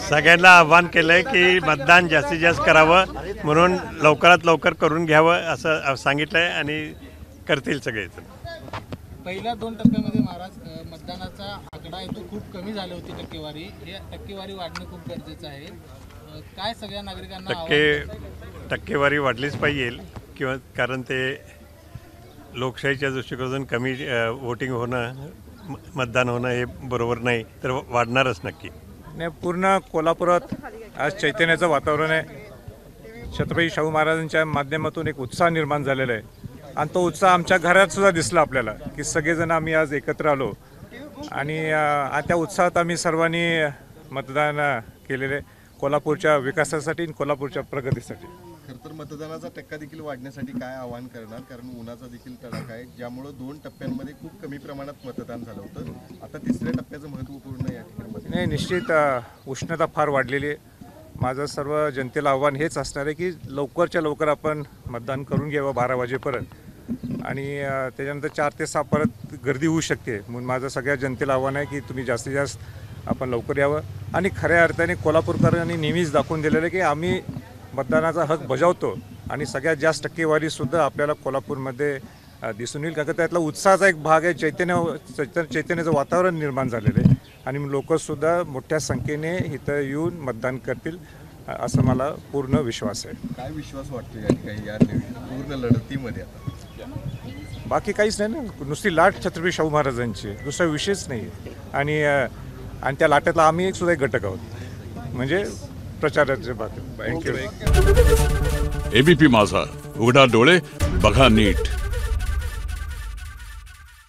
सगळ्यांना आव्हान केलंय की मतदान जास्तीत जास्त करावं, म्हणून लवकरात लवकर करून घ्यावं असं सांगितलंय आणि करतील सगळेच. पहिल्या 2 टप्प्यामध्ये महाराज मतदानाचा आकडा आहे तो खूप कमी झाली होती टक्केवारी. हे टक्केवारी वाढणं खूप गरजेचं आहे. काय सगळ्या नागरिकांना टक्केवारी वाढलीच पाहिजे किंवा कारण ते लोकशाहीच्या दृष्टिकोनातून कमी वोटिंग होणं, मतदान होणं हे बरोबर नाही, तर वाढणारच नक्की. नाही, पूर्ण कोल्हापुरात आज चैतन्याचं वातावरण आहे. छत्रपती शाहू महाराजांच्या माध्यमातून एक उत्साह निर्माण झालेला आहे आणि तो उत्साह आमच्या घरात सुद्धा दिसला आपल्याला की सगळेजण आम्ही आज एकत्र आलो आणि त्या उत्साहात आम्ही सर्वांनी मतदान केलेले कोल्हापूरच्या विकासासाठी आणि कोल्हापूरच्या प्रगतीसाठी. खरं तर मतदानाचा टक्का देखील वाढण्यासाठी काय आवाहन करणार, कारण उन्हाचा देखील तडाखा आहे, ज्यामुळे 2 टप्प्यांमध्ये खूप कमी प्रमाणात मतदान झालं होतं. आता 3ऱ्या टप्प्याचं महत्त्वपूर्ण या ठिकाणी नाही, निश्चित उष्णता फार वाढलेली आहे. माझं सर्व जनतेला आव्हान हेच असणार आहे की लवकरच्या लवकर आपण मतदान करून घ्यावं 12 वाजेपर्यंत आणि त्याच्यानंतर 4 ते 6 परत गर्दी होऊ शकते. म्हणून माझं सगळ्या जनतेला आव्हान आहे की तुम्ही जास्तीत जास्त आपण लवकर यावं आणि खऱ्या अर्थाने कोल्हापूरकरांनी नेहमीच दाखवून दिलेलं आहे की आम्ही मतदानाचा हक बजावतो आणि सगळ्यात जास्त टक्केवारीसुद्धा आपल्याला कोल्हापूरमध्ये दिसून येईल. कारण त्यातला उत्साहाचा एक भाग आहे, चैतन्याचं वातावरण निर्माण झालेलं आहे आणि लोकसुद्धा मोठ्या संख्येने इथं येऊन मतदान करतील असं मला पूर्ण विश्वास आहे. काय विश्वास वाटतो या ठिकाणी या पूर्ण लढतीमध्ये? आता बाकी काहीच नाही ना, नुसती लाट छत्रपती शाहू महाराजांची, दुसरा विषयच नाही. आणि त्या लाटेतला आम्ही एक सुद्धा एक घटक आहोत, म्हणजे प्रचाराचे बात. एबीपी माझा, उघडा डोळे बघा नीट.